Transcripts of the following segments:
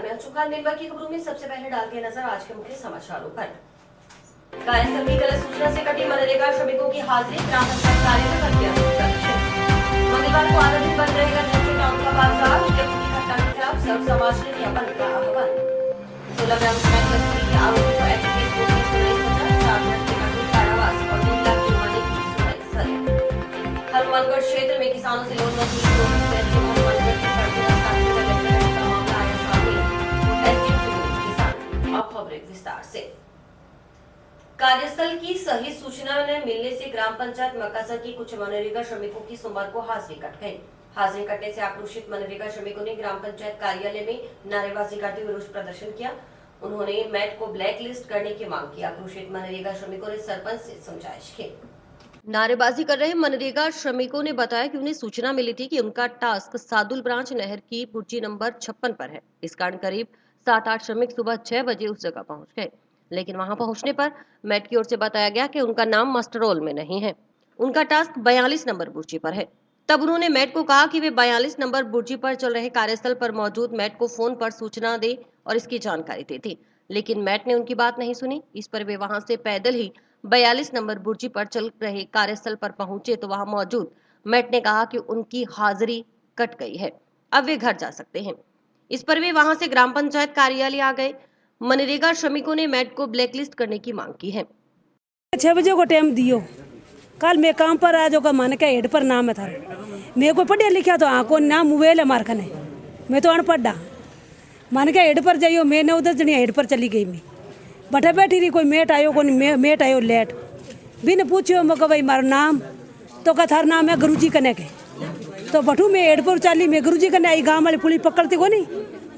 मैं चुका दिन भर की खबरों में सबसे पहले डालते हैं नजर आज के मुख्य समाचारों पर। कार्यस्थल की गलत सूचना से कटी मनरेगा श्रमिकों की हाजिरी, ग्राम पंचायत कार्यालय पर किया मंगलवार को आधा दिन बंद रहेगा जयपुर टाउन का बाजार। जयपुर की घटना के खिलाफ सर्व समाज ने किया बंद का आह्वान। 16 ग्राम पंचायत कचौती के आरोपी को एडवोकेट कोर्ट ने सुनाई सजा, 4 वर्ष के कानूनी कारावास और 2 लाख जुर्माने की सुनाई सजा। हनुमानगढ़ क्षेत्र में किसानों से लोन वसूली हनुमानगढ़ की सड़कें रास्ते का मामला आया सामने। अब खबरें विस्तार से। कार्यस्थल की सही सूचना न मिलने से ग्राम पंचायत मकासर की कुछ मनरेगा श्रमिकों की सोमवार को हाजिरी कट गई। हाजिरी कटने से आक्रोशित मनरेगा श्रमिकों ने ग्राम पंचायत कार्यालय में नारेबाजी करते हुए रोष प्रदर्शन किया। उन्होंने मैट को ब्लैक लिस्ट करने की मांग की। आक्रोशित मनरेगा श्रमिकों ने सरपंच से समझाइश की। नारेबाजी कर रहे मनरेगा श्रमिकों ने बताया कि उन्हें सूचना मिली थी कि उनका टास्क सादुल ब्रांच नहर की बुर्जी नंबर 56 पर है। इस कारण करीब 7-8 श्रमिक सुबह 6 बजे उस जगह पहुंच गए, लेकिन वहां पहुंचने पर मैट की ओर से बताया गया कि उनका नाम मास्टर रोल में नहीं है, उनका टास्क 42 नंबर बुर्जी पर है। तब उन्होंने मैट को कहा कि वे 42 नंबर बुर्जी पर चल रहे कार्यस्थल पर मौजूद मैट को फोन पर सूचना दे और इसकी जानकारी दी थी, लेकिन मैट ने उनकी बात नहीं सुनी। इस पर वे वहां से पैदल ही 42 नंबर बुर्जी पर चल रहे कार्यस्थल पर पहुंचे तो वहां मौजूद मैट ने कहा कि उनकी हाजिरी कट गई है, अब वे घर जा सकते हैं। इस पर वे वहां से ग्राम पंचायत कार्यालय आ गए। मनरेगा श्रमिकों ने मैट को ब्लैकलिस्ट करने की मांग की है। 6 बजे को टाइम दियो, कल मैं काम पर आ जाऊंगा, मन के हेड पर नाम है था, मेरे को पढ़िया लिखा तो आको नाम मोबाइल है मार खने, मैं तो अनपढ़ा, मन के हेड पर जाइयो, मैंने उधर जनी हेड पर चली गई। मैं बैठा बैठी रही, कोई मेट आयो, कोई मेट आयो लेट बिन पूछो मैं भाई मारो नाम, तो का थार नाम है गुरुजी कने के, तो बठू मैं हेड पर चली, मैं गुरुजी कने आई, गाँव वाली पुलिस पकड़ती को नहीं,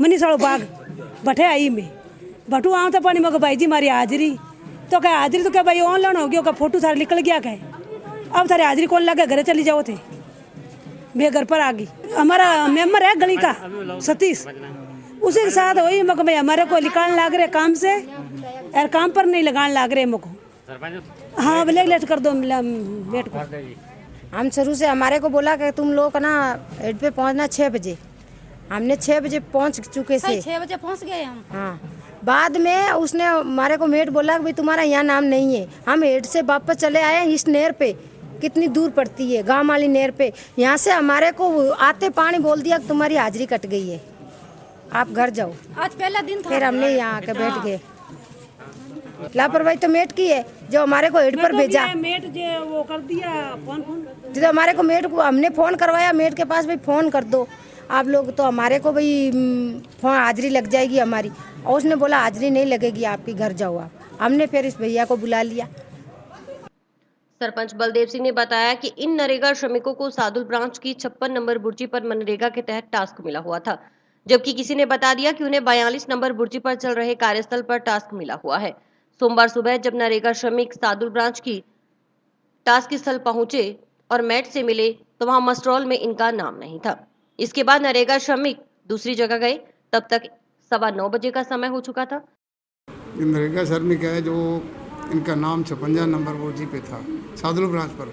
मनी साड़ो बाग बैठे आई मैं बटू आऊँ तो पानी मगर भाई जी मारी हाजिरी, तो क्या हाजिरी तो क्या भाई ऑनलाइन हो गया, का फोटो सारे निकल गया, क्या अब थारे हाजिरी कौन लगे, घरे चली जाओ थे। मैं घर पर आ गई, हमारा मेंबर है गली का सतीश, उसी के साथ वही मगर भाई हमारे को निकालने लग रहे काम से यार, काम पर नहीं लगाने लग रहे मुझको। हाँ ब्लैक लिस्ट कर दो बेट को। हम शुरू से हमारे को बोला कि तुम लोग ना हेड पे पहुंचना 6 बजे, हमने 6 बजे पहुंच चुके थे, 6 बजे पहुंच गए हम। हाँ, बाद में उसने हमारे को मेट बोला कि भाई तुम्हारा यहाँ नाम नहीं है। हम हेड से वापस चले आए इस नहर पे, कितनी दूर पड़ती है गांव वाली नहर पे, यहाँ से हमारे को आते पानी बोल दिया कि तुम्हारी हाजिरी कट गई है, आप घर जाओ। आज पहला दिन था, फिर हमने यहाँ आके बैठ गए। लापरवाही तो मेट की है, जो हमारे को हेड पर भेजा, मेट जो वो कर दिया फोन, जो हमारे को मेट को हमने फोन करवाया मेट के पास, भाई फोन कर दो आप लोग, तो हमारे को भाई फोन हाजिरी लग जाएगी हमारी, और उसने बोला हाजिरी नहीं लगेगी आपकी, घर जाओ आप। हमने फिर इस भैया को बुला लिया। सरपंच बलदेव सिंह ने बताया कि इन नरेगा श्रमिकों को सादुल ब्रांच की 56 नंबर बुर्जी पर मनरेगा के तहत टास्क मिला हुआ था, जबकि किसी ने बता दिया कि उन्हें 42 नंबर बुर्जी पर चल रहे कार्यस्थल पर टास्क मिला हुआ है। सोमवार सुबह जब नरेगा श्रमिक सादुल ब्रांच की टास्क स्थल पहुंचे और मैट से मिले तो वहां मस्ट्रॉल में इनका नाम नहीं था। इसके बाद नरेगा श्रमिक दूसरी जगह गए, तब तक 9:15 बजे का समय हो चुका था। नरेगा श्रमिक है जो इनका नाम 56 नंबर बुर्जी पे था सादुल ब्रांच पर,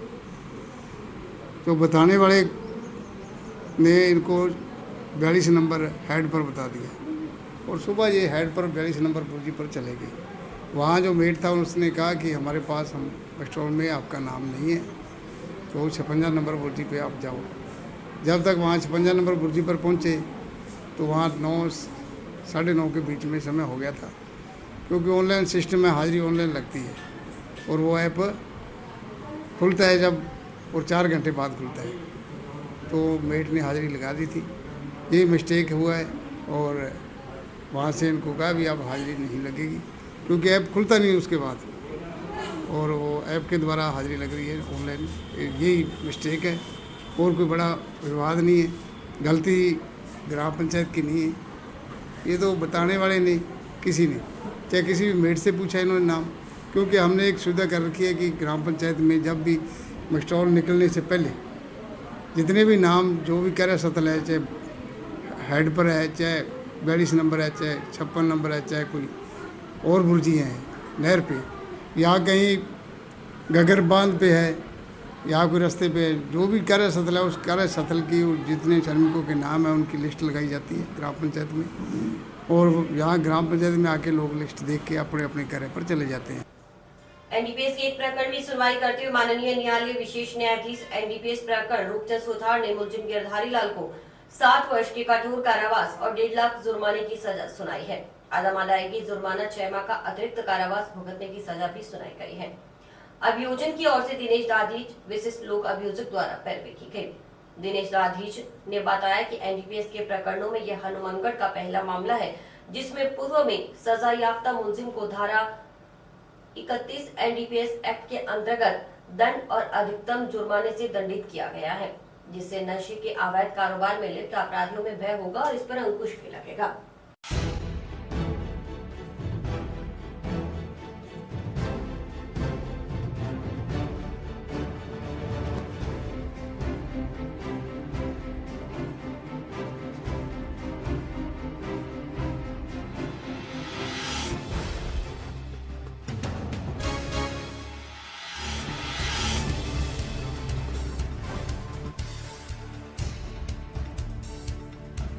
तो बताने वाले ने इनको 42 नंबर हेड पर बता दिया, और सुबह ये हेड पर 42 नंबर बुर्जी पर चले गए। वहाँ जो मेट था उसने कहा कि हमारे पास हम पेट्रोल में आपका नाम नहीं है, तो 56 नंबर बुर्जी पे आप जाओ। जब तक वहाँ 56 नंबर बुर्जी पर पहुँचे तो वहाँ 9 साढ़े 9 के बीच में समय हो गया था, क्योंकि ऑनलाइन सिस्टम में हाजिरी ऑनलाइन लगती है और वो ऐप खुलता है जब, और 4 घंटे बाद खुलता है, तो मेट ने हाजिरी लगा दी थी। ये मिस्टेक हुआ है और वहाँ से इनको कहा भी अब हाजिरी नहीं लगेगी, क्योंकि ऐप खुलता नहीं उसके बाद, और वो ऐप के द्वारा हाजिरी लग रही है ऑनलाइन। यही मिस्टेक है, और कोई बड़ा विवाद नहीं है, गलती ग्राम पंचायत की नहीं है, ये तो बताने वाले नहीं किसी ने, चाहे किसी भी मेट से पूछा इन्होंने नाम, क्योंकि हमने एक सुविधा कर रखी है कि ग्राम पंचायत में जब भी मस्टॉल निकलने से पहले जितने भी नाम जो भी कार्यस्थल है, चाहे हेड पर है, चाहे 42 नंबर है, चाहे 56 नंबर है, चाहे कोई और बुर्जी हैं नहर पे, या कहीं गगर बांध पे है, या कोई रास्ते पे जो भी कार्यस्थल है, उस कार्यस्थल की जितने श्रमिकों के नाम है उनकी लिस्ट लगाई जाती है ग्राम पंचायत में। और यहाँ ग्राम पंचायत में आके लोग लिस्ट देख के अपने अपने घर पर चले जाते हैं। एनडीपीएस के एक प्रकरण में सुनवाई करते हुए माननीय न्यायालय विशेष न्यायाधीश एनडीपीएस प्रकरण रूपचंद सुथार ने मुलजिम गिरधारी लाल को 7 वर्ष के कठोर कारावास और 1.5 लाख जुर्माने की सजा सुनाई है। आदम अदायगी जुर्माना 6 माह का अतिरिक्त कारावास भुगतने की सजा भी सुनाई गई है। अभियोजन की ओर से दिनेश दाधीच विशिष्ट लोक अभियोजक द्वारा पैरवी की गई। दिनेश दाधीच ने बताया कि एनडीपीएस के प्रकरणों में यह हनुमानगढ़ का पहला मामला है जिसमें पूर्व में सजा याफ्ता मुलजिम को धारा 31 एनडीपीएस एक्ट के अंतर्गत दंड और अधिकतम जुर्माने से दंडित किया गया है, जिससे नशे के अवैध कारोबार में लिप्त अपराधियों में भय होगा और इस पर अंकुश भी लगेगा।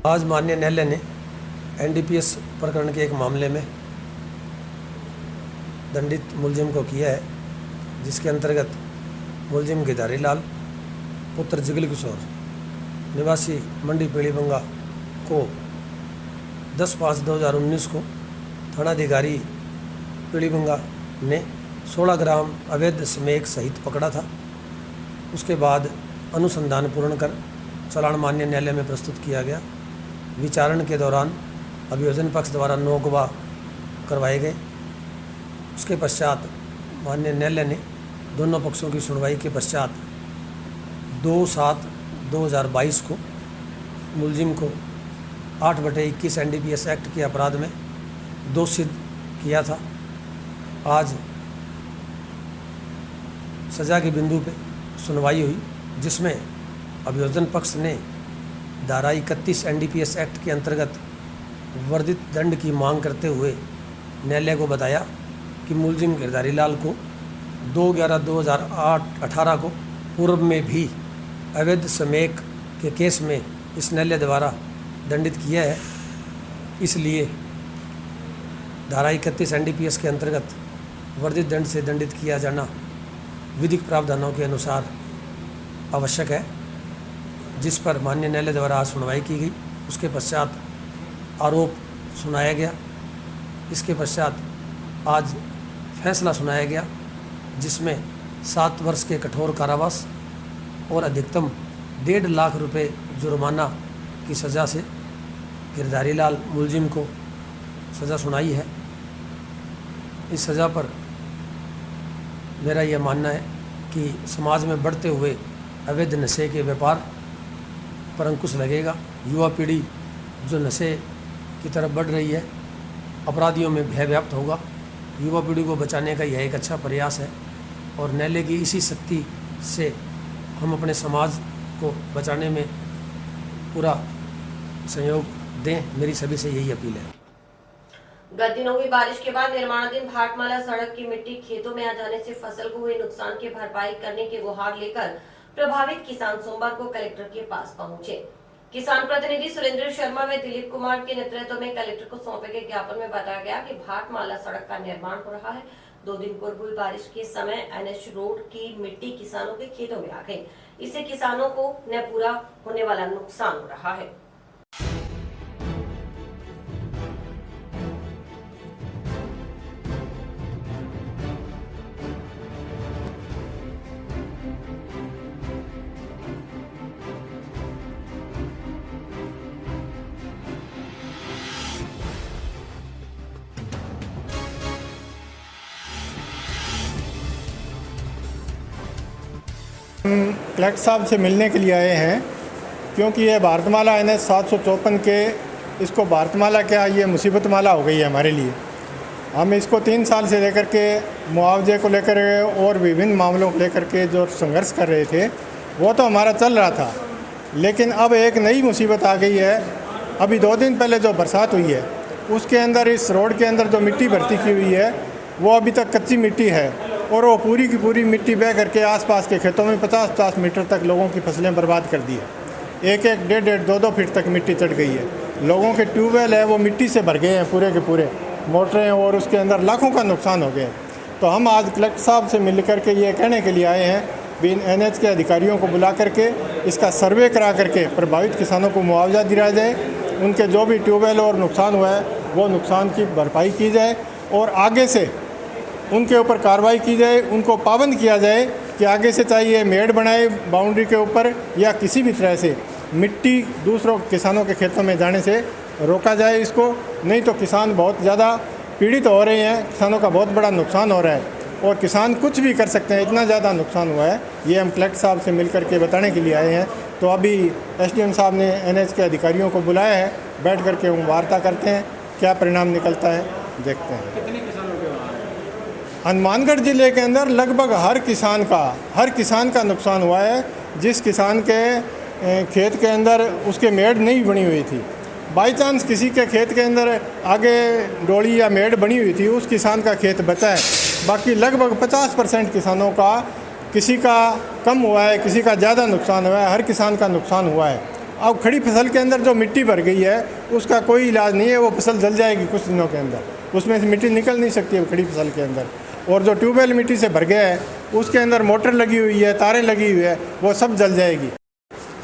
आज माननीय न्यायालय ने एनडीपीएस प्रकरण के एक मामले में दंडित मुलजिम को किया है, जिसके अंतर्गत मुलजिम गिरधारी लाल पुत्र जिगल किशोर निवासी मंडी पीलीबंगा को 10/5/2019 को थानाधिकारी पीलीबंगा ने 16 ग्राम अवैध स्मैक सहित पकड़ा था। उसके बाद अनुसंधान पूर्ण कर चालान माननीय न्यायालय में प्रस्तुत किया गया। विचारण के दौरान अभियोजन पक्ष द्वारा 9 गवाह करवाए गए। उसके पश्चात माननीय न्यायालय ने दोनों पक्षों की सुनवाई के पश्चात 2/7/2022 को मुलजिम को 8/21 एनडीपीएस एक्ट के अपराध में दोषी किया था। आज सजा के बिंदु पे सुनवाई हुई, जिसमें अभियोजन पक्ष ने धारा 31 एनडीपीएस एक्ट के अंतर्गत वर्धित दंड की मांग करते हुए न्यायालय को बताया कि मुलजिम गिरधारी लाल को 2/11/2018 को पूर्व में भी अवैध स्मैक के केस में इस न्यायालय द्वारा दंडित किया है। इसलिए धारा 31 एनडीपीएस के अंतर्गत वर्धित दंड से दंडित किया जाना विधिक प्रावधानों के अनुसार आवश्यक है, जिस पर माननीय न्यायालय द्वारा आज सुनवाई की गई। उसके पश्चात आरोप सुनाया गया। इसके पश्चात आज फैसला सुनाया गया, जिसमें 7 वर्ष के कठोर कारावास और अधिकतम 1.5 लाख रुपए जुर्माना की सज़ा से गिरधारी लाल मुलजिम को सज़ा सुनाई है। इस सज़ा पर मेरा यह मानना है कि समाज में बढ़ते हुए अवैध नशे के व्यापार पर अंकुश लगेगा। युवा पीढ़ी जो नशे की तरफ बढ़ रही है, अपराधियों में भय व्याप्त होगा। युवा पीढ़ी को बचाने का यह एक अच्छा प्रयास है और न्यायालय की इसी शक्ति से हम अपने समाज को बचाने में पूरा सहयोग दें। मेरी सभी से यही अपील है। गत दिनों हुई बारिश के बाद निर्माणाधीन भाटमाला सड़क की मिट्टी खेतों में आ जाने से फसल को हुए नुकसान की भरपाई करने की गुहार लेकर प्रभावित किसान सोमवार को कलेक्टर के पास पहुंचे। किसान प्रतिनिधि सुरेंद्र शर्मा व दिलीप कुमार के नेतृत्व में कलेक्टर को सौंपे गए ज्ञापन में बताया गया कि भाटमाला सड़क का निर्माण हो रहा है। 2 दिन पूर्व हुई बारिश के समय एनएच रोड की मिट्टी किसानों के खेतों में आ गई। इससे किसानों को न पूरा होने वाला नुकसान हो रहा है। कलेक्टर साहब से मिलने के लिए आए हैं, क्योंकि ये भारतमाला NH 754 के इसको भारतमाला क्या ये मुसीबत माला हो गई है हमारे लिए। हम इसको 3 साल से लेकर के मुआवजे को लेकर और विभिन्न मामलों को लेकर के जो संघर्ष कर रहे थे वो तो हमारा चल रहा था, लेकिन अब एक नई मुसीबत आ गई है। अभी 2 दिन पहले जो बरसात हुई है उसके अंदर इस रोड के अंदर जो मिट्टी भर्ती की हुई है वो अभी तक कच्ची मिट्टी है और वो पूरी की पूरी मिट्टी बह करके आसपास के खेतों में 50-50 मीटर तक लोगों की फसलें बर्बाद कर दी है। 1-1, 1.5-2-2 फीट तक मिट्टी चढ़ गई है। लोगों के ट्यूबवेल है वो मिट्टी से भर गए हैं पूरे के पूरे, मोटरें, और उसके अंदर लाखों का नुकसान हो गया। तो हम आज कलेक्टर साहब से मिल कर के ये कहने के लिए आए हैं भी NH के अधिकारियों को बुला करके इसका सर्वे करा करके प्रभावित किसानों को मुआवजा दिया जाए, उनके जो भी ट्यूबवेल और नुकसान हुआ है वो नुकसान की भरपाई की जाए, और आगे से उनके ऊपर कार्रवाई की जाए, उनको पाबंद किया जाए कि आगे से चाहिए मेड़ बनाए बाउंड्री के ऊपर या किसी भी तरह से मिट्टी दूसरों किसानों के खेतों में जाने से रोका जाए इसको, नहीं तो किसान बहुत ज़्यादा पीड़ित हो रहे हैं, किसानों का बहुत बड़ा नुकसान हो रहा है और किसान कुछ भी कर सकते हैं, इतना ज़्यादा नुकसान हुआ है। ये हम कलेक्टर साहब से मिल करके बताने के लिए आए हैं। तो अभी SDM साहब ने NH के अधिकारियों को बुलाया है, बैठ करके हम वार्ता करते हैं, क्या परिणाम निकलता है देखते हैं। कितने किसानों के वहाँ हनुमानगढ़ ज़िले के अंदर लगभग हर किसान का नुकसान हुआ है। जिस किसान के खेत के अंदर उसके मेड़ नहीं बनी हुई थी, बाई चांस किसी के खेत के अंदर आगे डोली या मेड़ बनी हुई थी, उस किसान का खेत बचा है। बाकी लगभग 50% किसानों का, किसी का कम हुआ है, किसी का ज़्यादा नुकसान हुआ है, हर किसान का नुकसान हुआ है। अब खड़ी फसल के अंदर जो मिट्टी भर गई है उसका कोई इलाज नहीं है, वो फसल जल जाएगी कुछ दिनों के अंदर, उसमें से मिट्टी निकल नहीं सकती है खड़ी फसल के अंदर। और जो ट्यूबवेल मिट्टी से भर गया है उसके अंदर मोटर लगी हुई है, तारें लगी हुई है, वो सब जल जाएगी।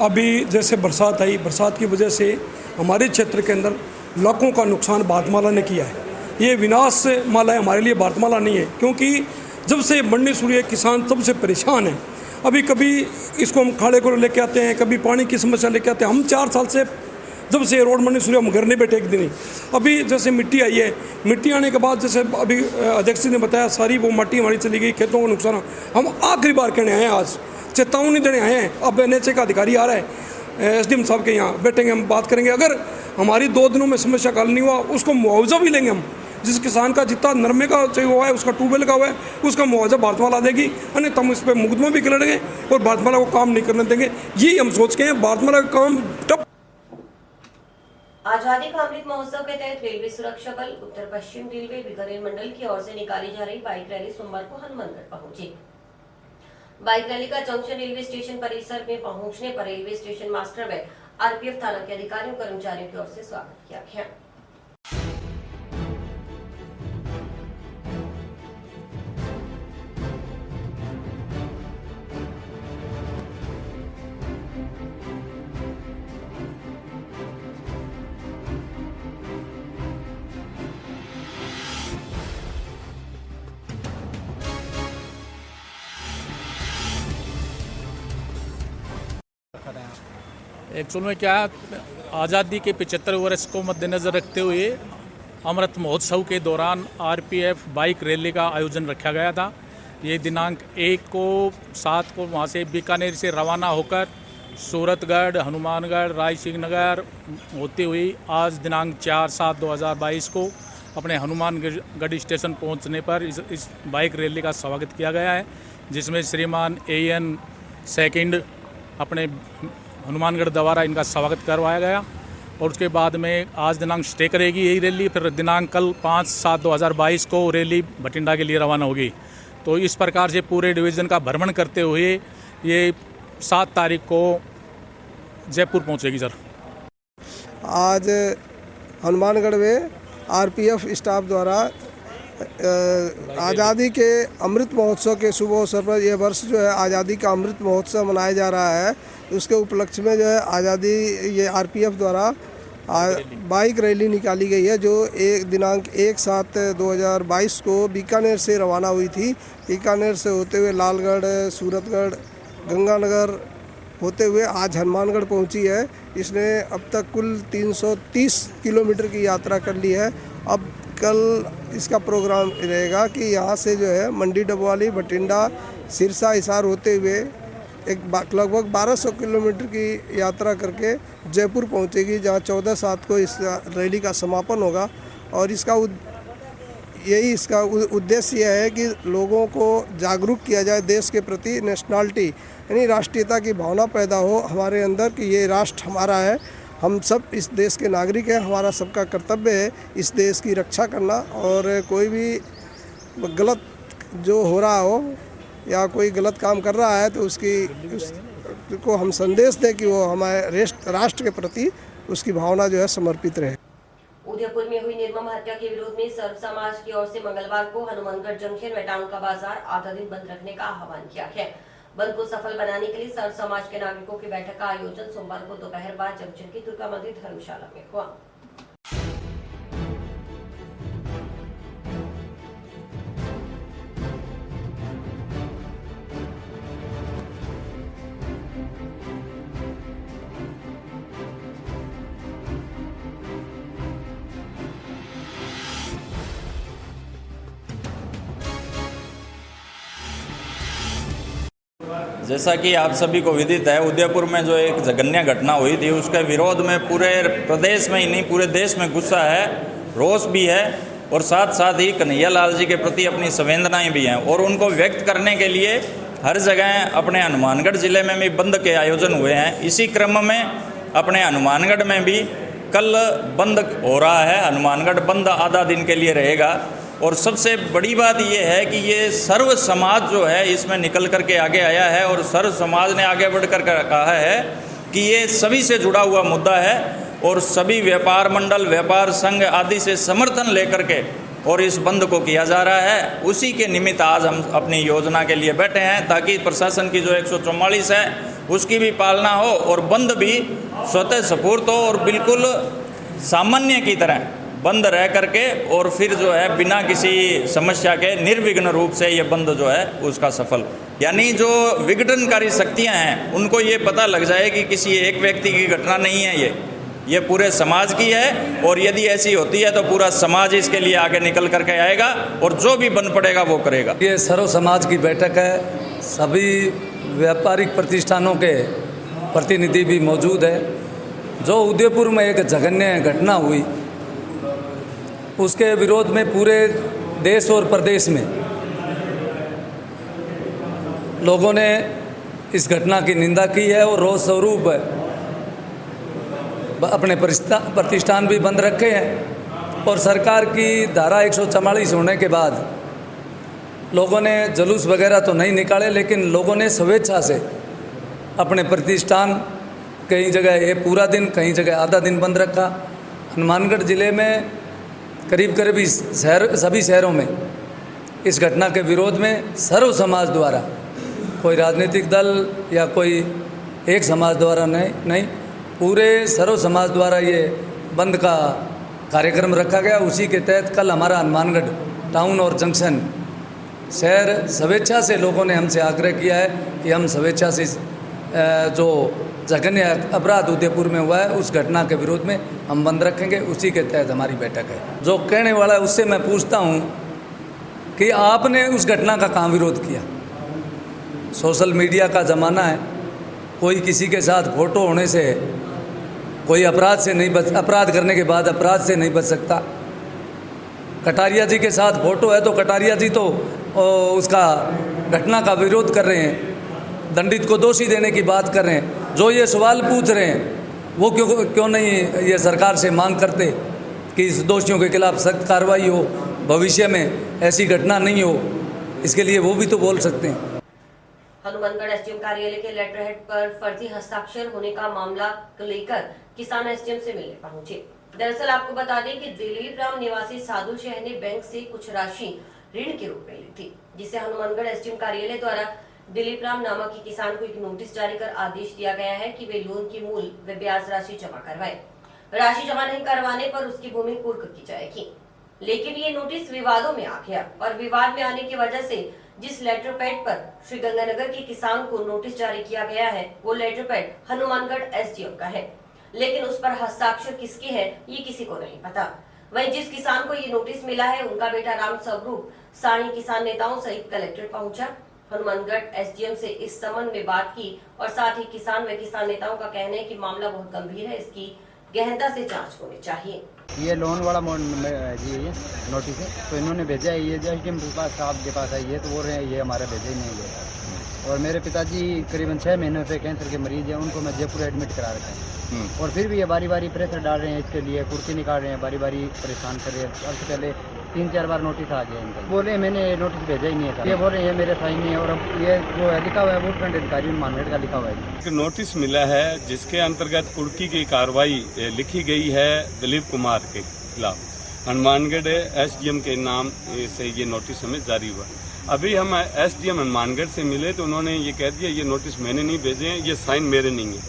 अभी जैसे बरसात आई, बरसात की वजह से हमारे क्षेत्र के अंदर लाखों का नुकसान भारतमाला ने किया है। ये विनाश माला है, हमारे लिए भारतमाला नहीं है, क्योंकि जब से बढ़ने शुरू है किसान तब से परेशान है। अभी कभी इसको हम खाड़े को लेके आते हैं, कभी पानी की समस्या लेके आते हैं। हम 4 साल से जब से रोड बनने शुरू हम घर नहीं बैठे एक दिन ही। अभी जैसे मिट्टी आई है, मिट्टी आने के बाद जैसे अभी अध्यक्ष ने बताया सारी वो मिट्टी हमारी चली गई, खेतों का नुकसान। हम आखिरी बार कहने आए हैं, आज चेतावनी देने आए हैं। अब NH का अधिकारी आ रहा है, SDM साहब के यहाँ बैठेंगे, हम बात करेंगे। अगर हमारी 2 दिनों में समस्या का हल नहीं हुआ उसको मुआवजा भी लेंगे हम। जिस किसान का जितना नरमे का चाहिए हुआ है, उसका ट्यूबवेल का हुआ है, उसका मुआवजा भारतमाला देगी, अन्यथा हम इस पर मुकदमा भी लड़ेंगे और भारतमाला को काम नहीं करने देंगे। यही हम सोच के हैं, भारतमाला का काम टप। आजादी का अमृत महोत्सव के तहत रेलवे सुरक्षा बल उत्तर पश्चिम रेलवे बीकानेर मंडल की ओर से निकाली जा रही बाइक रैली सोमवार को हनुमानगढ़ पहुंची। बाइक रैली का जंक्शन रेलवे स्टेशन परिसर में पहुंचने पर रेलवे स्टेशन मास्टर व RPF थाना के अधिकारियों कर्मचारियों की ओर से स्वागत किया गया। एक्चुअल में क्या, आज़ादी के 75 वर्ष को मद्देनज़र रखते हुए अमृत महोत्सव के दौरान RPF बाइक रैली का आयोजन रखा गया था। ये दिनांक 1 को 7 को वहाँ से बीकानेर से रवाना होकर सूरतगढ़, हनुमानगढ़, रायसिंह नगर होती हुई आज दिनांक 4/7/2022 को अपने हनुमानगढ़ स्टेशन पहुँचने पर इस बाइक रैली का स्वागत किया गया है, जिसमें श्रीमान AN सेकंड अपने हनुमानगढ़ द्वारा इनका स्वागत करवाया गया। और उसके बाद में आज दिनांक स्टे करेगी यही रैली, फिर दिनांक कल 5/7/2022 को रैली भटिंडा के लिए रवाना होगी। तो इस प्रकार से पूरे डिवीज़न का भ्रमण करते हुए ये 7 तारीख को जयपुर पहुंचेगी। सर आज हनुमानगढ़ में RPF स्टाफ द्वारा आज़ादी के अमृत महोत्सव के शुभ अवसर पर यह वर्ष जो है आज़ादी का अमृत महोत्सव मनाया जा रहा है। उसके उपलक्ष्य में जो है आज़ादी ये RPF द्वारा बाइक रैली निकाली गई है, जो दिनांक 1/7/2022 को बीकानेर से रवाना हुई थी। बीकानेर से होते हुए लालगढ़, सूरतगढ़, गंगानगर होते हुए आज हनुमानगढ़ पहुंची है। इसने अब तक कुल 330 किलोमीटर की यात्रा कर ली है। अब कल इसका प्रोग्राम रहेगा कि यहाँ से जो है मंडी डबवाली, भटिंडा, सिरसा, हिसार होते हुए लगभग 1200 किलोमीटर की यात्रा करके जयपुर पहुँचेगी, जहाँ 14/7 को इस रैली का समापन होगा। और इसका उद्देश्य यह है कि लोगों को जागरूक किया जाए देश के प्रति, नेशनलिटी यानी राष्ट्रीयता की भावना पैदा हो हमारे अंदर कि ये राष्ट्र हमारा है, हम सब इस देश के नागरिक हैं, हमारा सबका कर्तव्य है इस देश की रक्षा करना। और कोई भी गलत जो हो रहा हो या कोई गलत काम कर रहा है तो उसको हम संदेश दें कि वो हमारे राष्ट्र के प्रति उसकी भावना जो है समर्पित रहे। उदयपुर में हुई निर्मम हत्या के विरोध में सर्व समाज की ओर से मंगलवार को हनुमानगढ़ जंक्शन में टाउन का बाजार आधा दिन बंद रखने का आह्वान किया गया। बंद को सफल बनाने के लिए सर्व समाज के नागरिकों की बैठक का आयोजन सोमवार को दोपहर बाद जंक्शन की दुर्गा मंदिर धर्मशाला में हुआ। जैसा कि आप सभी को विदित है, उदयपुर में जो एक जघन्य घटना हुई थी उसके विरोध में पूरे प्रदेश में ही नहीं पूरे देश में गुस्सा है, रोष भी है और साथ साथ ही कन्हैया लाल जी के प्रति अपनी संवेदनाएं भी हैं और उनको व्यक्त करने के लिए हर जगह अपने हनुमानगढ़ ज़िले में भी बंद के आयोजन हुए हैं। इसी क्रम में अपने हनुमानगढ़ में भी कल बंद हो रहा है। हनुमानगढ़ बंद आधा दिन के लिए रहेगा और सबसे बड़ी बात ये है कि ये सर्व समाज जो है इसमें निकल करके आगे आया है और सर्व समाज ने आगे बढ़कर कहा है कि ये सभी से जुड़ा हुआ मुद्दा है और सभी व्यापार मंडल, व्यापार संघ आदि से समर्थन लेकर के और इस बंद को किया जा रहा है। उसी के निमित्त आज हम अपनी योजना के लिए बैठे हैं ताकि प्रशासन की जो 144 है उसकी भी पालना हो और बंद भी स्वतः स्फूर्त हो और बिल्कुल सामान्य की तरह बंद रह करके और फिर जो है बिना किसी समस्या के निर्विघ्न रूप से ये बंद जो है उसका सफल, यानी जो विघटनकारी शक्तियां हैं उनको ये पता लग जाए कि किसी एक व्यक्ति की घटना नहीं है, ये पूरे समाज की है और यदि ऐसी होती है तो पूरा समाज इसके लिए आगे निकल करके आएगा और जो भी बन पड़ेगा वो करेगा। ये सर्व समाज की बैठक है, सभी व्यापारिक प्रतिष्ठानों के प्रतिनिधि भी मौजूद है। जो उदयपुर में एक जघन्य घटना हुई उसके विरोध में पूरे देश और प्रदेश में लोगों ने इस घटना की निंदा की है और रोष स्वरूप अपने प्रतिष्ठान भी बंद रखे हैं और सरकार की धारा 144 होने के बाद लोगों ने जुलूस वगैरह तो नहीं निकाले, लेकिन लोगों ने स्वेच्छा से अपने प्रतिष्ठान कई जगह ये पूरा दिन, कई जगह आधा दिन बंद रखा। हनुमानगढ़ ज़िले में करीब सभी शहरों में इस घटना के विरोध में सर्व समाज द्वारा, कोई राजनीतिक दल या कोई एक समाज द्वारा नहीं, पूरे सर्व समाज द्वारा ये बंद का कार्यक्रम रखा गया। उसी के तहत कल हमारा हनुमानगढ़ टाउन और जंक्शन शहर स्वेच्छा से लोगों ने हमसे आग्रह किया है कि हम स्वेच्छा से जो जघन्य अपराध उदयपुर में हुआ है उस घटना के विरोध में हम बंद रखेंगे। उसी के तहत हमारी बैठक है। जो कहने वाला है उससे मैं पूछता हूँ कि आपने उस घटना का कहाँ विरोध किया? सोशल मीडिया का ज़माना है, कोई किसी के साथ फोटो होने से कोई अपराध करने के बाद अपराध से नहीं बच सकता। कटारिया जी के साथ फोटो है तो कटारिया जी तो उसका घटना का विरोध कर रहे हैं, दंडित को दोषी देने की बात कर रहे हैं। जो ये सवाल पूछ रहे हैं वो क्यों नहीं ये सरकार से मांग करते कि इस दोषियों के खिलाफ सख्त कार्रवाई हो, भविष्य में ऐसी घटना नहीं हो, इसके लिए वो भी तो बोल सकते हैं। हनुमानगढ़ एसडीएम कार्यालय के लेटर हेड पर फर्जी हस्ताक्षर होने का मामला लेकर किसान एसडीएम से मिलने पहुंचे। दरअसल आपको बता दें कि दिलीप राम निवासी सादुल शहर ने बैंक से कुछ राशि ऋण के रूप में ली थी, जिसे हनुमानगढ़ एसडीएम कार्यालय द्वारा दिलीप राम नामक के किसान को एक नोटिस जारी कर आदेश दिया गया है कि वे लोन की मूल व ब्याज राशि जमा करवाए। राशि जमा नहीं करवाने पर उसकी भूमि कुर्क की जाएगी। लेकिन ये नोटिस विवादों में आ गया और विवाद में आने की वजह से जिस लेटर पैड पर श्री गंगानगर के किसान को नोटिस जारी किया गया है वो लेटर पैड हनुमानगढ़ एसडीएम का है, लेकिन उस पर हस्ताक्षर किसके है ये किसी को नहीं पता। वहीं जिस किसान को ये नोटिस मिला है उनका बेटा राम स्वरूप सानी किसान नेताओं सहित कलेक्ट्रेट पहुंचा। हनुमानगढ़ एसडीएम से इस संबंध में बात की और साथ ही किसान व किसान नेताओं का कहना है कि मामला बहुत गंभीर है, इसकी गहनता से जांच होनी चाहिए। ये लोन वाला जी ये नोटिस है तो इन्होंने भेजा है, ये एसडीएम के पास साहब के पास आई है तो बोल रहे हैं ये हमारा भेजा ही नहीं गया। और मेरे पिताजी करीबन 6 महीनों से कैंसर के मरीज हैं, उनको मैं जयपुर एडमिट करा रखा है और फिर भी ये बारी बारी प्रेशर डाल रहे हैं, इसके लिए कुर्सी निकाल रहे हैं, बारी बारी परेशान कर रहे हैं। सबसे पहले 3-4 बार नोटिस आ गया इनका। बोल रहे हैं मैंने नोटिस भेजा ही नहीं है सर। ये बोल रहे हैं ये मेरे साइन नहीं है, और अब ये जो है लिखा हुआ है वोट अधिकारी मानगढ़ का लिखा हुआ है। एक नोटिस मिला है जिसके अंतर्गत कुर्की की कार्रवाई लिखी गई है दिलीप कुमार के खिलाफ। हनुमानगढ़ एसडीएम के नाम से ये नोटिस हमें जारी हुआ। अभी हम एसडीएम हनुमानगढ़ से मिले तो उन्होंने ये कह दिया ये नोटिस मैंने नहीं भेजे हैं, ये साइन मेरे नहीं है।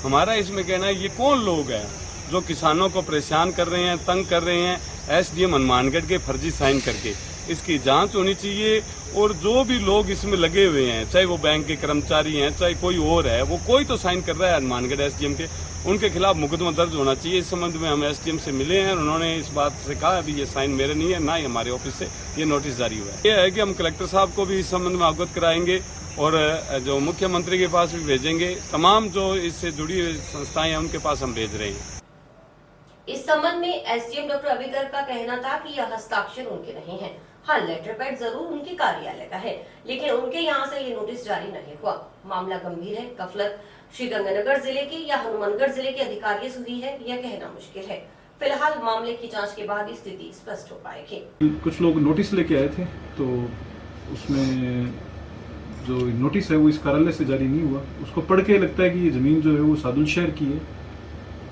हमारा इसमें कहना है ये कौन लोग हैं जो किसानों को परेशान कर रहे हैं, तंग कर रहे हैं एसडीएम हनुमानगढ़ के फर्जी साइन करके। इसकी जांच होनी चाहिए, और जो भी लोग इसमें लगे हुए हैं, चाहे वो बैंक के कर्मचारी हैं, चाहे कोई और है, वो कोई तो साइन कर रहा है हनुमानगढ़ एसडीएम के, उनके खिलाफ मुकदमा दर्ज होना चाहिए। इस संबंध में हम एसडीएम से मिले हैं, उन्होंने इस बात से कहा अभी ये साइन मेरे नहीं है, ना ही हमारे ऑफिस से ये नोटिस जारी हुआ है। ये है कि हम कलेक्टर साहब को भी इस संबंध में अवगत कराएंगे और जो मुख्यमंत्री के पास भी भेजेंगे। तमाम जो इससे जुड़ी हुई संस्थाएं हैं उनके पास हम भेज रहे हैं। इस संबंध में एसडीएम डॉक्टर अभी गर्ग का कहना था कि यह हस्ताक्षर उनके नहीं है। हाँ, लेटर पैड जरूर उनके कार्यालय का है, लेकिन उनके यहाँ से ये नोटिस जारी नहीं हुआ। मामला गंभीर है। गफलत श्रीगंगानगर जिले के या हनुमानगढ़ जिले के अधिकारियों से हुई है, यह कहना मुश्किल है। फिलहाल मामले की जांच के बाद ही स्थिति स्पष्ट हो पाएगी। कुछ लोग नोटिस लेके आए थे, तो उसमें जो नोटिस है वो इस कार्यालय से जारी नहीं हुआ। उसको पढ़ के लगता है कि ये जमीन जो है वो सादुल शहर की है,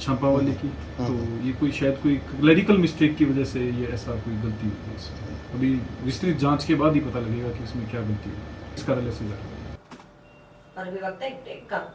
छापावाली की। तो ये कोई शायद कोई क्लरिकल मिस्टेक की वजह से ये ऐसा कोई गलती हुई है। अभी विस्तृत जांच के बाद ही पता लगेगा कि इसमें क्या गलती हुई। इस कार्यालय से जारी। और अभी वक्त है एक ब्रेक का।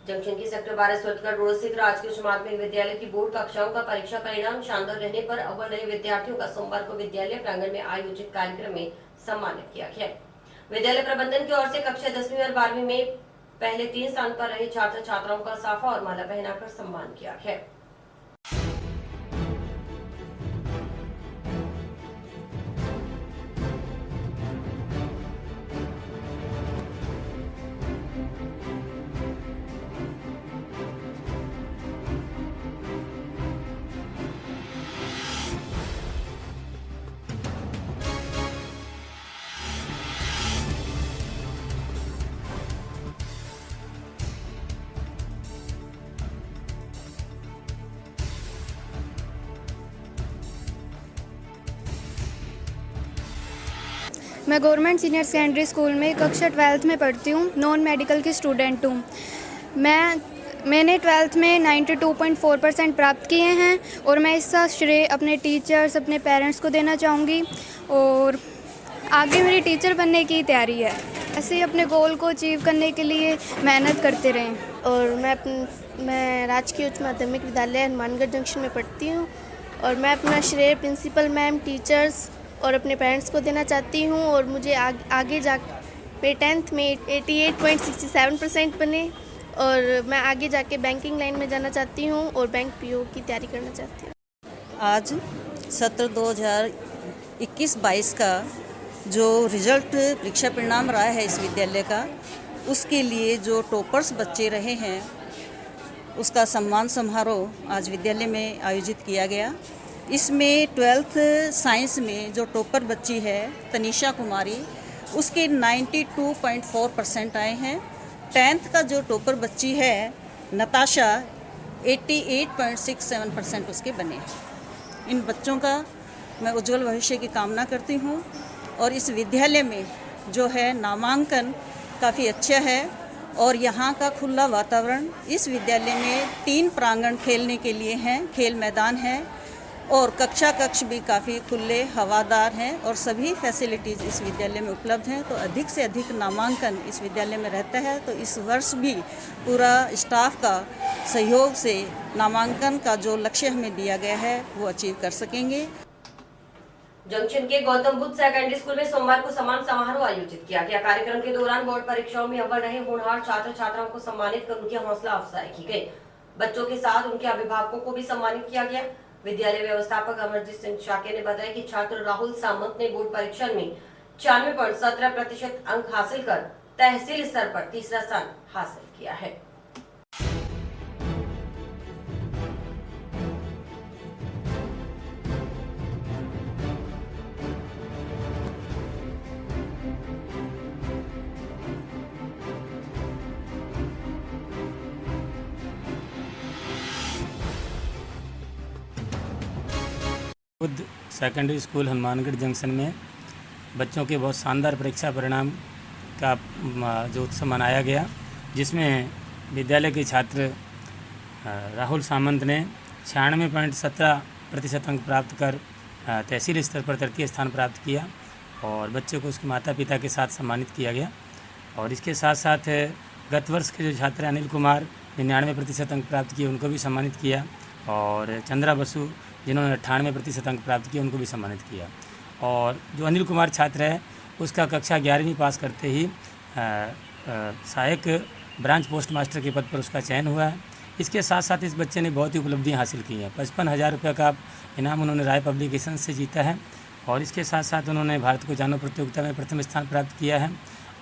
जंक्शन की सेक्टर 12 स्वतगढ़ रोड स्थित राजकीय उच्च माध्यमिक विद्यालय की बोर्ड कक्षाओं का परीक्षा परिणाम शानदार रहने पर अव्वल रहे विद्यार्थियों का सोमवार को विद्यालय प्रांगण में आयोजित कार्यक्रम में सम्मानित किया गया। विद्यालय प्रबंधन की ओर से कक्षा 10वीं और 12वीं में पहले 3 स्थान पर रहे छात्र छात्राओं का साफा और माला पहनाकर सम्मान किया गया। मैं गवर्नमेंट सीनियर सेकेंडरी स्कूल में कक्षा 12th में पढ़ती हूँ। नॉन मेडिकल की स्टूडेंट हूँ। मैंने 12th में 92.4% प्राप्त किए हैं और मैं इसका श्रेय अपने टीचर्स, अपने पेरेंट्स को देना चाहूँगी और आगे मेरी टीचर बनने की तैयारी है। ऐसे ही अपने गोल को अचीव करने के लिए मेहनत करते रहें। और मैं राजकीय उच्च माध्यमिक विद्यालय हनुमानगढ़ जंक्शन में पढ़ती हूँ और मैं अपना श्रेय प्रिंसिपल मैम, टीचर्स और अपने पेरेंट्स को देना चाहती हूँ और मुझे आगे जा पे 10th में 88.67% बने और मैं आगे जाके बैंकिंग लाइन में जाना चाहती हूँ और बैंक पीओ की तैयारी करना चाहती हूँ। आज सत्र 2021-22 का जो रिजल्ट परीक्षा परिणाम रहा है इस विद्यालय का, उसके लिए जो टॉपर्स बच्चे रहे हैं उसका सम्मान समारोह आज विद्यालय में आयोजित किया गया। इसमें 12th साइंस में जो टॉपर बच्ची है तनिषा कुमारी, उसके 92.4% आए हैं। 10th का जो टॉपर बच्ची है नताशा, 88.67% उसके बने हैं। इन बच्चों का मैं उज्जवल भविष्य की कामना करती हूँ और इस विद्यालय में जो है नामांकन काफ़ी अच्छा है और यहाँ का खुला वातावरण। इस विद्यालय में 3 प्रांगण खेलने के लिए हैं, खेल मैदान है, और कक्ष भी काफ़ी खुले हवादार हैं और सभी फैसिलिटीज़ इस विद्यालय में उपलब्ध हैं। तो अधिक से अधिक नामांकन इस विद्यालय में रहता है। तो इस वर्ष भी पूरा स्टाफ का सहयोग से नामांकन का जो लक्ष्य हमें दिया गया है वो अचीव कर सकेंगे। जंक्शन के गौतम बुद्ध सेकेंडरी स्कूल में सोमवार को सम्मान समारोह आयोजित किया गया। कार्यक्रम के दौरान बोर्ड परीक्षाओं में अव्वल रहे होनहार छात्र छात्राओं को सम्मानित कर उनकी हौसला अफजाई की गई। बच्चों के साथ उनके अभिभावकों को भी सम्मानित किया गया। विद्यालय व्यवस्थापक अमरजीत सिंह शाक्य ने बताया कि छात्र राहुल सामंत ने बोर्ड परीक्षा में 96.17% अंक हासिल कर तहसील स्तर पर तीसरा स्थान हासिल किया है। Buddha secondary school Hanumangarh junction में बच्चों के बहुत शानदार परीक्षा परिणाम का जो उत्सव मनाया गया, जिसमें विद्यालय के छात्र राहुल सामंत ने 96.17% अंक प्राप्त कर तहसील स्तर पर तृतीय स्थान प्राप्त किया और बच्चे को उसके माता पिता के साथ सम्मानित किया गया। और इसके साथ साथ गत वर्ष के जो छात्र अनिल कुमार 99% अंक प्राप्त किए उनको भी सम्मानित किया और चंद्रा बसु जिन्होंने 98% अंक प्राप्त किए उनको भी सम्मानित किया। और जो अनिल कुमार छात्र है उसका कक्षा 11वीं पास करते ही सहायक ब्रांच पोस्ट मास्टर के पद पर उसका चयन हुआ है। इसके साथ साथ इस बच्चे ने बहुत ही उपलब्धियाँ हासिल की हैं। 55,000 रुपये का इनाम उन्होंने राय पब्लिकेशन से जीता है और इसके साथ साथ उन्होंने भारत को जानो प्रतियोगिता में प्रथम स्थान प्राप्त किया है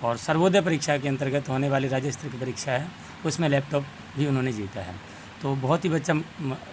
और सर्वोदय परीक्षा के अंतर्गत होने वाली राज्य स्तरीय की परीक्षा है उसमें लैपटॉप भी उन्होंने जीता है। तो बहुत ही बच्चा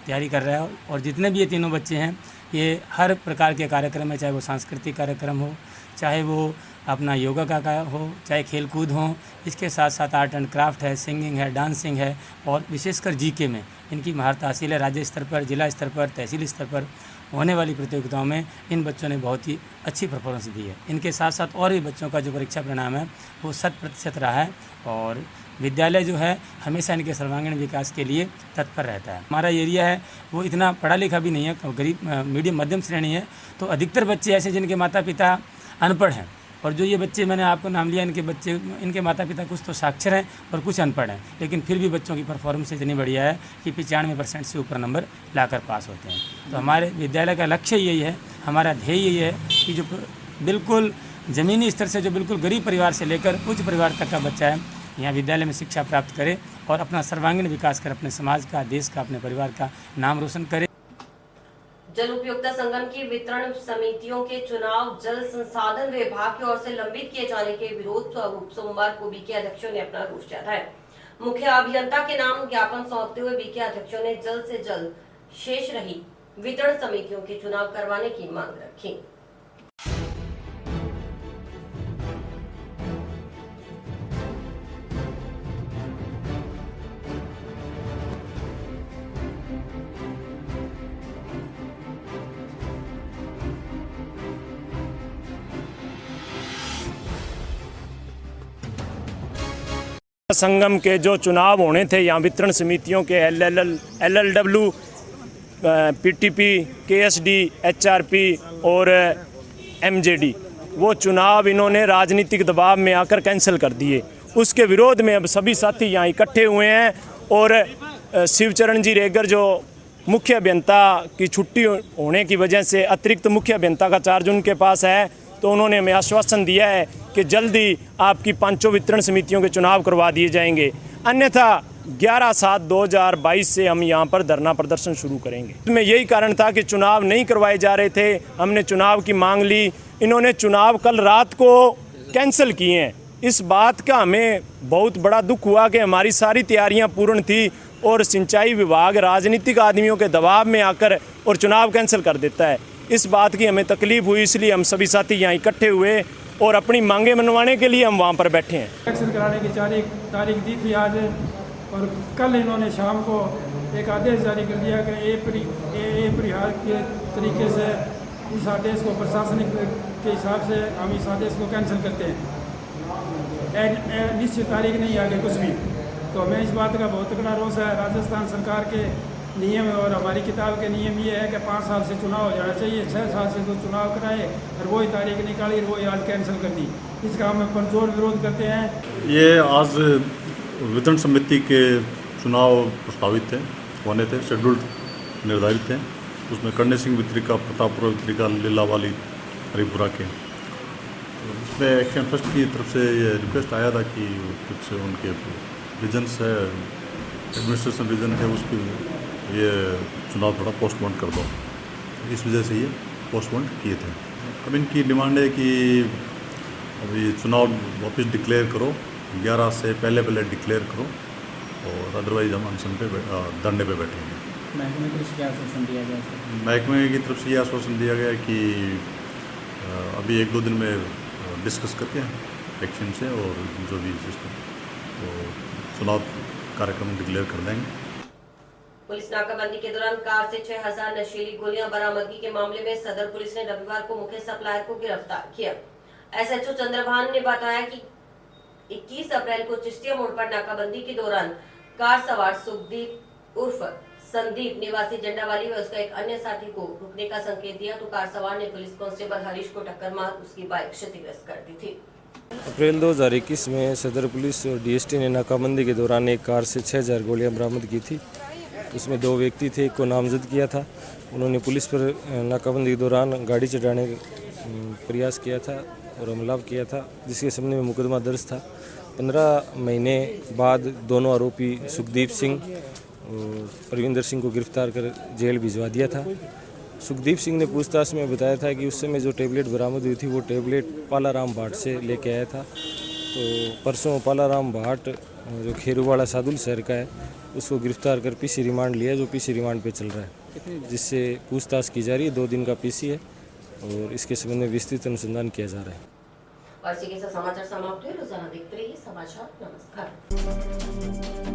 तैयारी कर रहा है और जितने भी ये तीनों बच्चे हैं ये हर प्रकार के कार्यक्रम है, चाहे वो सांस्कृतिक कार्यक्रम हो, चाहे वो अपना योगा का हो, चाहे खेल कूद हो, इसके साथ साथ आर्ट एंड क्राफ्ट है, सिंगिंग है, डांसिंग है और विशेषकर जीके में इनकी महारत हासिल है। राज्य स्तर पर, जिला स्तर पर, तहसील स्तर पर होने वाली प्रतियोगिताओं में इन बच्चों ने बहुत ही अच्छी परफॉर्मेंस दी है। इनके साथ साथ और भी बच्चों का जो परीक्षा परिणाम है वो 100% रहा है और विद्यालय जो है हमेशा इनके सर्वांगीण विकास के लिए तत्पर रहता है। हमारा एरिया है वो इतना पढ़ा लिखा भी नहीं है, गरीब मीडियम मध्यम श्रेणी है, तो अधिकतर बच्चे ऐसे जिनके माता पिता अनपढ़ हैं और जो ये बच्चे मैंने आपको नाम लिया इनके माता पिता कुछ तो साक्षर हैं और कुछ अनपढ़ हैं, लेकिन फिर भी बच्चों की परफॉर्मेंस इतनी बढ़िया है कि 95% से ऊपर नंबर लाकर पास होते हैं। तो हमारे विद्यालय का लक्ष्य यही है, हमारा ध्येय यही है कि जो बिल्कुल ज़मीनी स्तर से जो बिल्कुल गरीब परिवार से लेकर उच्च परिवार तक का बच्चा है यहाँ विद्यालय में शिक्षा प्राप्त करे और अपना सर्वांगीण विकास कर अपने समाज का, देश का, अपने परिवार का नाम रोशन करे। जल उपयोगिता संगम की वितरण समितियों के चुनाव जल संसाधन विभाग की ओर से लंबित किए जाने के विरोध स्वरूप सोमवार को बीके अध्यक्षों ने अपना रोष जताया। मुख्य अभियंता के नाम ज्ञापन सौंपते हुए बीके अध्यक्षों ने जल्द से जल्द शेष रही वितरण समितियों के चुनाव करवाने की मांग रखी। संगम के जो चुनाव होने थे यहाँ वितरण समितियों के LLW, PTP, KSD, HRP और MJD, वो चुनाव इन्होंने राजनीतिक दबाव में आकर कैंसिल कर दिए। उसके विरोध में अब सभी साथी यहाँ इकट्ठे हुए हैं और शिवचरण जी रेगर जो मुख्य अभियंता की छुट्टी होने की वजह से अतिरिक्त मुख्य अभियंता का चार्ज उनके पास है, तो उन्होंने हमें आश्वासन दिया है कि जल्दी आपकी 5 वितरण समितियों के चुनाव करवा दिए जाएंगे, अन्यथा 11/7/2022 से हम यहाँ पर धरना प्रदर्शन शुरू करेंगे। इसमें यही कारण था कि चुनाव नहीं करवाए जा रहे थे, हमने चुनाव की मांग ली, इन्होंने चुनाव कल रात को कैंसिल किए हैं। इस बात का हमें बहुत बड़ा दुख हुआ कि हमारी सारी तैयारियां पूर्ण थी और सिंचाई विभाग राजनीतिक आदमियों के दबाव में आकर और चुनाव कैंसिल कर देता है। इस बात की हमें तकलीफ हुई, इसलिए हम सभी साथी यहाँ इकट्ठे हुए और अपनी मांगें मनवाने के लिए हम वहाँ पर बैठे हैं। इलेक्शन कराने की तारीख दी थी आज, और कल इन्होंने शाम को एक आदेश जारी कर दिया कि ए परिहार के तरीके से इस आदेश को प्रशासनिक के हिसाब से हम इस आदेश को कैंसिल करते हैं। निश्चित तारीख नहीं आगे कुछ भी। तो हमें इस बात का बहुत तगड़ा रोष है राजस्थान सरकार के नियम और हमारी किताब के नियम ये है कि 5 साल से चुनाव हो जाना चाहिए, 6 साल से तो चुनाव कराए और वही तारीख निकाली और वही आज कैंसिल कर दी। इसका हम पुरजोर विरोध करते हैं। ये आज वितरण समिति के चुनाव प्रस्तावित थे, होने थे, शेड्यूल्ड निर्धारित थे। उसमें करणी सिंह वित्रिका, प्रतापपुर वित्रिका, लीलावाली, हरिपुरा के। इसमें एक्शन फर्स्ट की तरफ से ये रिक्वेस्ट आया था कि कुछ उनके रीजन्स है, एडमिनिस्ट्रेशन रीजन थे, उसकी ये चुनाव थोड़ा पोस्टपोन कर दो, इस वजह से ये पोस्टपोन किए थे। अब इनकी डिमांड है कि अभी चुनाव वापस डिक्लेयर करो, 11 से पहले डिक्लेयर करो, और अदरवाइज हम अनशन पे धरने पे बैठेंगे। महकमे की तरफ से क्या आश्वासन दिया गया? महकमे की तरफ से ये आश्वासन दिया गया कि अभी 1-2 दिन में डिस्कस करते हैं एक्शन से, और जो भी सिस्टम तो चुनाव कार्यक्रम डिक्लेयर कर देंगे। पुलिस नाकाबंदी के दौरान कार से 6000 नशीली गोलियां बरामदगी के मामले में सदर पुलिस ने रविवार को मुख्य सप्लायर को गिरफ्तार किया। एसएचओ चंद्रभान ने बताया कि 21 अप्रैल को चिश्तिया मोड़ पर नाकाबंदी के दौरान कार सवार सुखदीप उर्फ संदीप निवासी जंडावाली व उसका एक अन्य साथी को रुकने का संकेत दिया तो कार सवार ने पुलिस कांस्टेबल हरीश को टक्कर मार उसकी बाइक क्षतिग्रस्त कर दी थी। अप्रैल 2021 में सदर पुलिस और डीएसटी ने नाकाबंदी के दौरान एक कार से 6000 गोलियां बरामद की थी। उसमें 2 व्यक्ति थे, एक को नामजद किया था। उन्होंने पुलिस पर नाकाबंदी के दौरान गाड़ी चढ़ाने का प्रयास किया था और हमला किया था, जिसके संबंध में मुकदमा दर्ज था। 15 महीने बाद दोनों आरोपी सुखदीप सिंह और परविंदर सिंह को गिरफ्तार कर जेल भिजवा दिया था। सुखदीप सिंह ने पूछताछ में बताया था कि उस समय जो टेबलेट बरामद हुई थी वो टेबलेट पालाराम भाट से लेके आया था। तो परसों पालाराम भाट जो खेरूवाड़ा सादुल शहर का है उसको गिरफ्तार कर पीसी रिमांड लिया, जो पीसी रिमांड पे चल रहा है, जिससे पूछताछ की जा रही है। 2 दिन का पीसी है और इसके संबंध में विस्तृत अनुसंधान किया जा रहा है। और इसी के साथ समाचार समाप्त हुए। रोजाना देखते रहिए समाचार। नमस्कार।